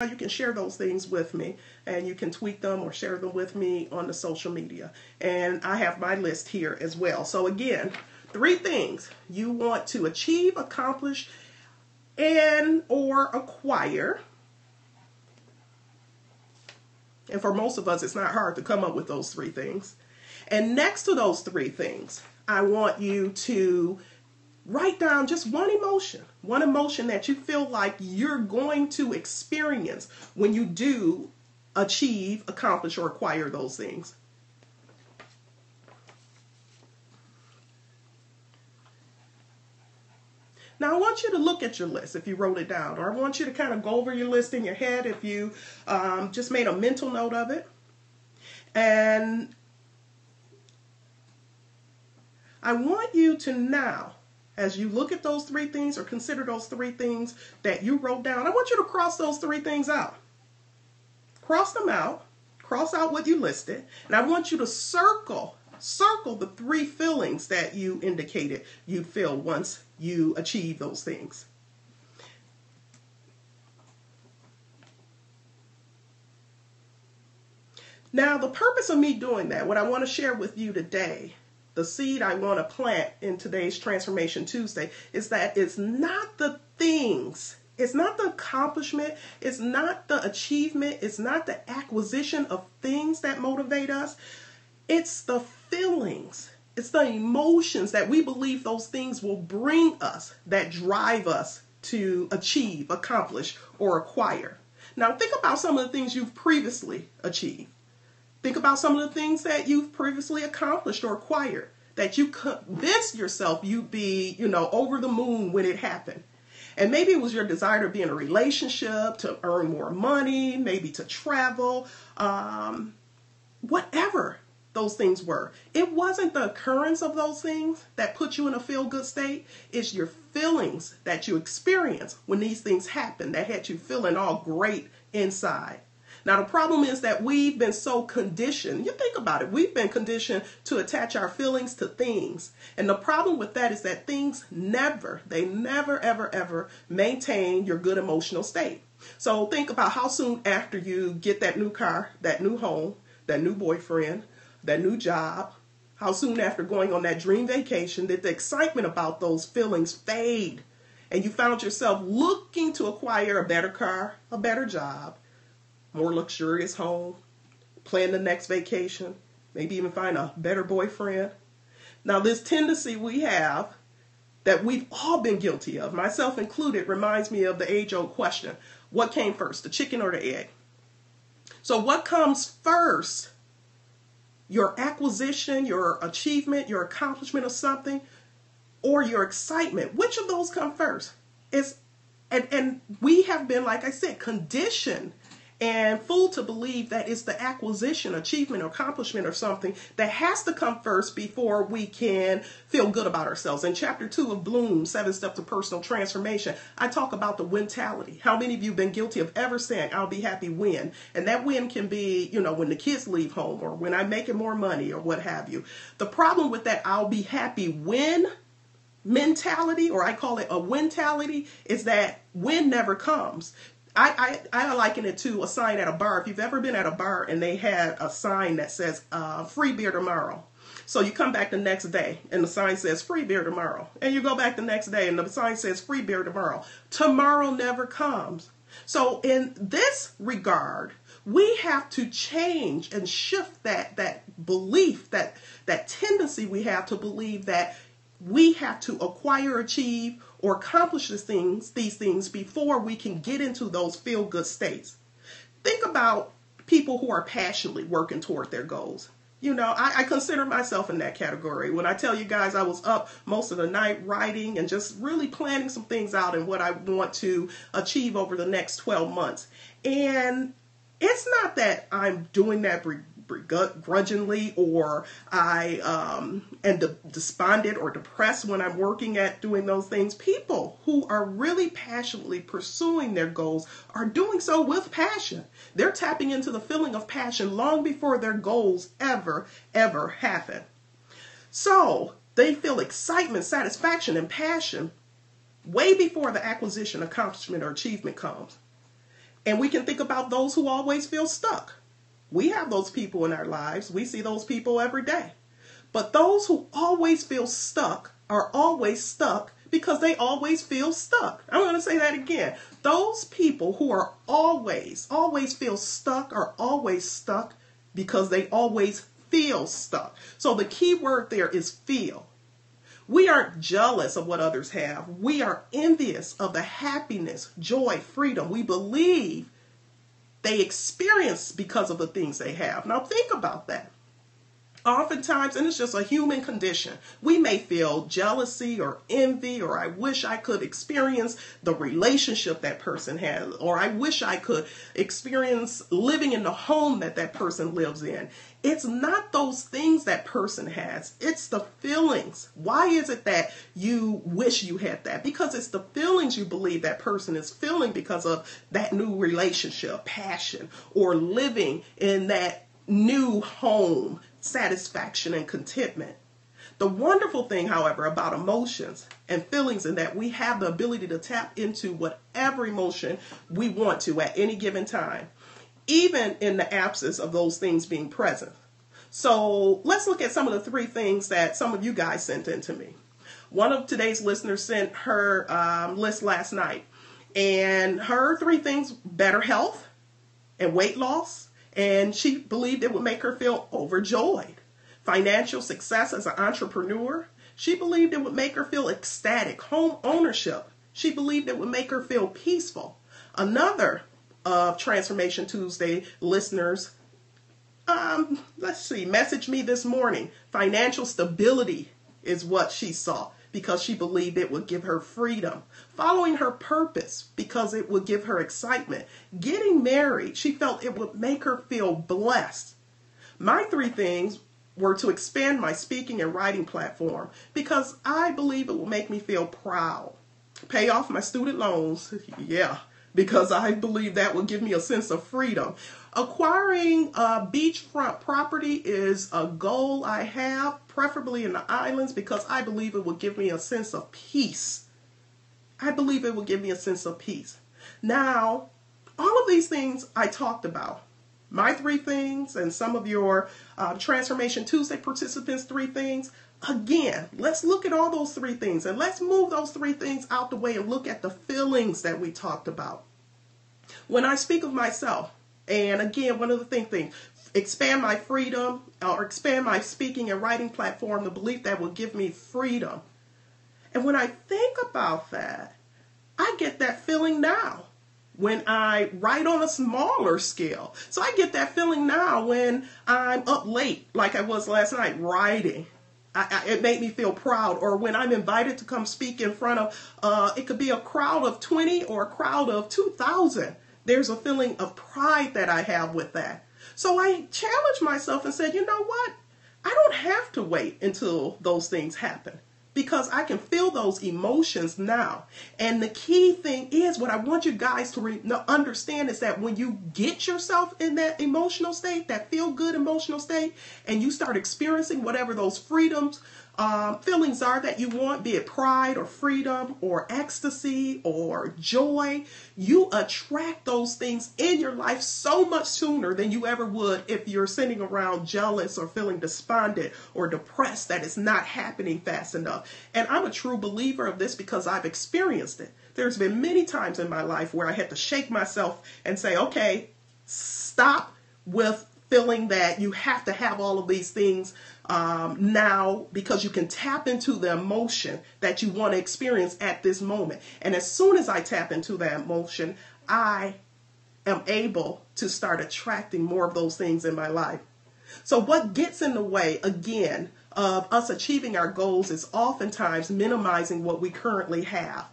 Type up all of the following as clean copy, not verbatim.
You can share those things with me, and you can tweet them or share them with me on the social media. And I have my list here as well. So again, 3 things you want to achieve, accomplish, and or acquire. And for most of us, it's not hard to come up with those 3 things. And next to those 3 things, I want you to write down just one emotion that you feel like you're going to experience when you do achieve, accomplish, or acquire those things. Now, I want you to look at your list if you wrote it down, or I want you to kind of go over your list in your head if you just made a mental note of it. And I want you to now, as you look at those 3 things or consider those 3 things that you wrote down, I want you to cross those 3 things out. Cross them out. Cross out what you listed. And I want you to circle the 3 feelings that you indicated you'd feel once you achieve those things. Now, the purpose of me doing that, what I want to share with you today, the seed I want to plant in today's Transformation Tuesday, is that it's not the things, it's not the accomplishment, it's not the achievement, it's not the acquisition of things that motivate us. It's the feelings, it's the emotions that we believe those things will bring us that drive us to achieve, accomplish, or acquire. Now, think about some of the things you've previously achieved. Think about some of the things that you've previously accomplished or acquired, that you convinced yourself you'd be, over the moon when it happened. And maybe it was your desire to be in a relationship, to earn more money, maybe to travel, whatever those things were. It wasn't the occurrence of those things that put you in a feel-good state. It's your feelings that you experience when these things happen that had you feeling all great inside. Now, the problem is that we've been so conditioned. You think about it. We've been conditioned to attach our feelings to things. And the problem with that is that things never, ever, ever maintain your good emotional state. So think about how soon after you get that new car, that new home, that new boyfriend, that new job, how soon after going on that dream vacation did the excitement about those feelings fade, and you found yourself looking to acquire a better car, a better job, more luxurious home, plan the next vacation, maybe even find a better boyfriend. Now, this tendency we have that we've all been guilty of, myself included, reminds me of the age-old question: what came first, the chicken or the egg? So what comes first? Your acquisition, your achievement, your accomplishment of something, or your excitement? Which of those come first? And we have been, like I said, conditioned and fooled to believe that it's the acquisition, achievement, or accomplishment or something that has to come first before we can feel good about ourselves. In chapter 2 of Bloom, 7 Steps to Personal Transformation, I talk about the mentality. How many of you have been guilty of ever saying, I'll be happy when? And that when can be, when the kids leave home or when I'm making more money or what have you. The problem with that I'll be happy when mentality, or I call it a when-tality, is that when never comes. I liken it to a sign at a bar. If you've ever been at a bar and they had a sign that says free beer tomorrow. So you come back the next day and the sign says free beer tomorrow. And you go back the next day and the sign says free beer tomorrow. Tomorrow never comes. So in this regard, we have to change and shift that belief, that tendency we have to believe that we have to acquire, achieve, or accomplish these things before we can get into those feel-good states. Think about people who are passionately working toward their goals. I consider myself in that category. When I tell you guys I was up most of the night writing and just really planning some things out and what I want to achieve over the next 12 months. And it's not that I'm doing that begrudgingly or I am despondent or depressed when I'm working at doing those things. People who are really passionately pursuing their goals are doing so with passion. They're tapping into the feeling of passion long before their goals ever happen. So they feel excitement, satisfaction, and passion way before the acquisition, accomplishment, or achievement comes. And we can think about those who always feel stuck. We have those people in our lives. We see those people every day. But those who always feel stuck are always stuck because they always feel stuck. I'm going to say that again. Those people who are always feel stuck are always stuck because they always feel stuck. So the key word there is feel. We aren't jealous of what others have. We are envious of the happiness, joy, freedom we believe they experience because of the things they have. Now think about that. Oftentimes, and it's just a human condition, we may feel jealousy or envy, or I wish I could experience the relationship that person has, or I wish I could experience living in the home that that person lives in. It's not those things that person has. It's the feelings. Why is it that you wish you had that? Because it's the feelings you believe that person is feeling because of that new relationship, passion, or living in that new home, satisfaction and contentment. The wonderful thing, however, about emotions and feelings is that we have the ability to tap into whatever emotion we want to at any given time, even in the absence of those things being present. So let's look at some of the 3 things that some of you guys sent in to me. One of today's listeners sent her list last night, and her 3 things: better health and weight loss. And she believed it would make her feel overjoyed. Financial success as an entrepreneur. She believed it would make her feel ecstatic. Home ownership. She believed it would make her feel peaceful. Another of Transformation Tuesday listeners, messaged me this morning. Financial stability is what she saw, because she believed it would give her freedom. Following her purpose, because it would give her excitement. Getting married, she felt it would make her feel blessed. My 3 things were to expand my speaking and writing platform, because I believe it will make me feel proud. Pay off my student loans, because I believe that will give me a sense of freedom. Acquiring beachfront property is a goal I have, preferably in the islands, because I believe it will give me a sense of peace. I believe it will give me a sense of peace. Now, all of these things I talked about, my 3 things and some of your Transformation Tuesday participants' 3 things, again, let's look at all those 3 things, and let's move those 3 things out the way and look at the feelings that we talked about. When I speak of myself, and again, one of the things, expand my freedom, or expand my speaking and writing platform, the belief that will give me freedom. And when I think about that, I get that feeling now when I write on a smaller scale. So I get that feeling now when I'm up late, like I was last night, writing. It made me feel proud. Or when I'm invited to come speak in front of, it could be a crowd of 20 or a crowd of 2,000. There's a feeling of pride that I have with that. So I challenged myself and said, you know what? I don't have to wait until those things happen, because I can feel those emotions now. And the key thing is, what I want you guys to understand is that when you get yourself in that emotional state, that feel-good emotional state, and you start experiencing whatever those freedoms, feelings are that you want, be it pride or freedom or ecstasy or joy, you attract those things in your life so much sooner than you ever would if you're sitting around jealous or feeling despondent or depressed that it's not happening fast enough. And I'm a true believer of this because I've experienced it. There's been many times in my life where I had to shake myself and say, okay, stop with feeling that you have to have all of these things now, because you can tap into the emotion that you want to experience at this moment. And as soon as I tap into that emotion, I am able to start attracting more of those things in my life. So what gets in the way, again, of us achieving our goals is oftentimes minimizing what we currently have.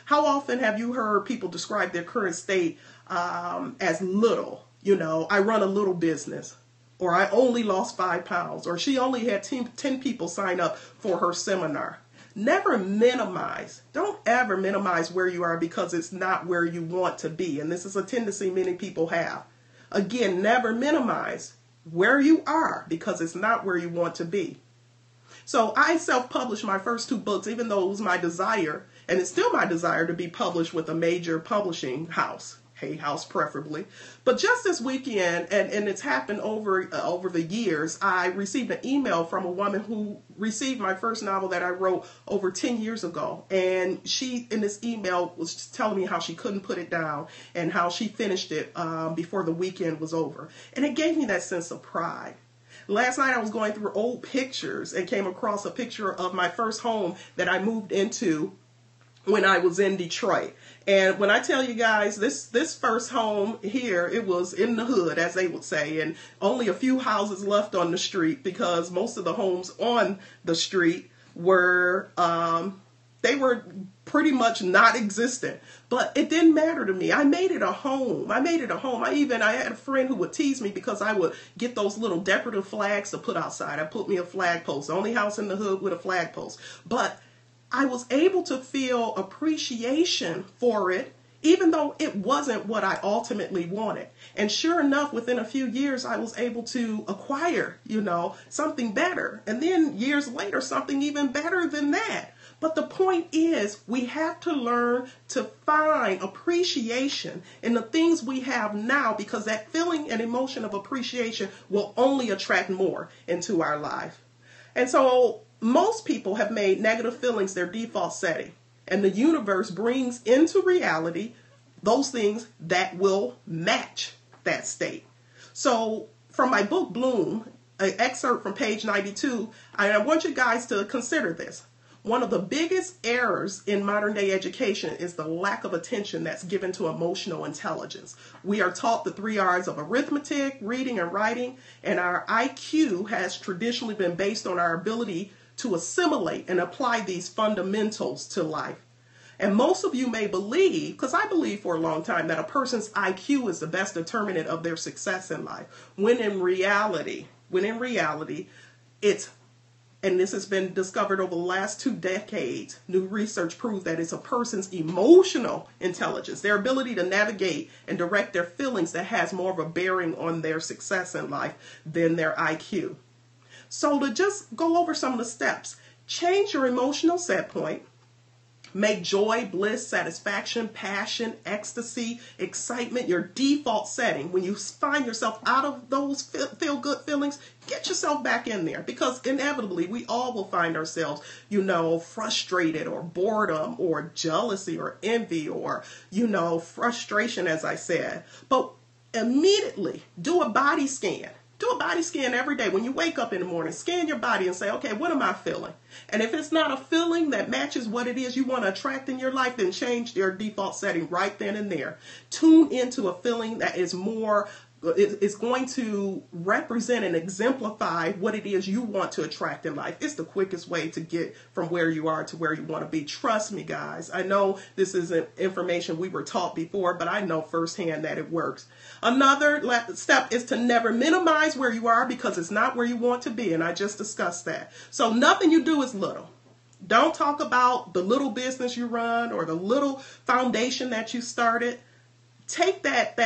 How often have you heard people describe their current state as little? You know, I run a little business, or I only lost 5 pounds, or she only had 10 people sign up for her seminar. Never minimize. Don't ever minimize where you are because it's not where you want to be. And this is a tendency many people have. Again, never minimize where you are because it's not where you want to be. So I self-published my first 2 books, even though it was my desire, and it's still my desire, to be published with a major publishing house. hay house preferably. But just this weekend, and it's happened over the years, I received an email from a woman who received my first novel that I wrote over 10 years ago. And she, in this email, was just telling me how she couldn't put it down and how she finished it before the weekend was over. And it gave me that sense of pride. Last night I was going through old pictures and came across a picture of my first home that I moved into when I was in Detroit. And when I tell you guys, this first home here, it was in the hood, as they would say, and only a few houses left on the street because most of the homes on the street were, they were pretty much not existent. But it didn't matter to me. I made it a home. I had a friend who would tease me because I would get those little decorative flags to put outside. I put me a flag post, the only house in the hood with a flag post. But I was able to feel appreciation for it, even though it wasn't what I ultimately wanted. And sure enough, within a few years, I was able to acquire, something better. And then years later, something even better than that. But the point is, we have to learn to find appreciation in the things we have now, because that feeling and emotion of appreciation will only attract more into our life. And so most people have made negative feelings their default setting, and the universe brings into reality those things that will match that state. So from my book, Bloom, an excerpt from page 92, I want you guys to consider this. One of the biggest errors in modern day education is the lack of attention that's given to emotional intelligence. We are taught the 3 R's of arithmetic, reading, and writing, and our IQ has traditionally been based on our ability to assimilate and apply these fundamentals to life. And most of you may believe, because I believed for a long time, that a person's IQ is the best determinant of their success in life, when in reality, it's, and this has been discovered over the last 2 decades, new research proves that it's a person's emotional intelligence, their ability to navigate and direct their feelings, that has more of a bearing on their success in life than their IQ. So to just go over some of the steps: change your emotional set point. Make joy, bliss, satisfaction, passion, ecstasy, excitement your default setting. When you find yourself out of those feel-good feelings, get yourself back in there, because inevitably we all will find ourselves, frustrated, or boredom, or jealousy, or envy, or, frustration, as I said. But immediately do a body scan. Do a body scan every day. When you wake up in the morning, scan your body and say, okay, what am I feeling? And if it's not a feeling that matches what it is you want to attract in your life, then change your default setting right then and there. Tune into a feeling that is more, is going to represent and exemplify what it is you want to attract in life. It's the quickest way to get from where you are to where you want to be. Trust me, guys. I know this isn't information we were taught before, but I know firsthand that it works. Another step is to never minimize where you are, because it's not where you want to be, and I just discussed that. So nothing you do is little. Don't talk about the little business you run or the little foundation that you started. Take that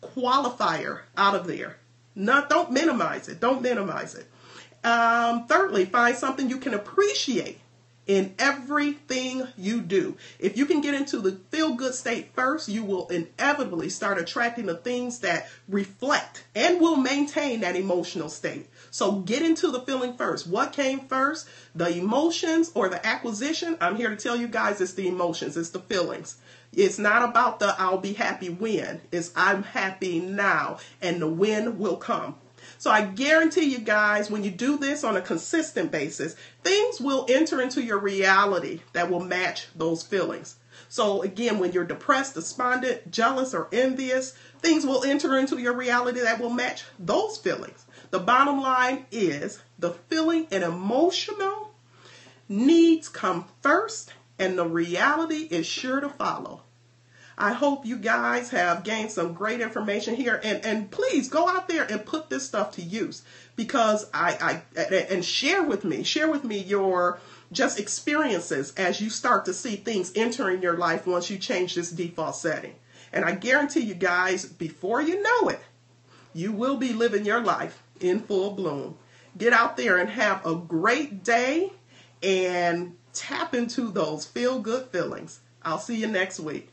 qualifier out of there. Don't minimize it. Don't minimize it. Thirdly, find something you can appreciate in everything you do. If you can get into the feel-good state first, you will inevitably start attracting the things that reflect and will maintain that emotional state. So get into the feeling first. What came first? The emotions or the acquisition? I'm here to tell you guys, it's the emotions. It's the feelings. It's not about the I'll be happy when. It's I'm happy now, and the when will come. So I guarantee you guys, when you do this on a consistent basis, things will enter into your reality that will match those feelings. So again, when you're depressed, despondent, jealous, or envious, things will enter into your reality that will match those feelings. The bottom line is the feeling and emotional needs come first, and the reality is sure to follow. I hope you guys have gained some great information here, and please go out there and put this stuff to use, because and share with me your just experiences as you start to see things entering your life once you change this default setting. And I guarantee you guys, before you know it, you will be living your life in full bloom. Get out there and have a great day and tap into those feel-good feelings. I'll see you next week.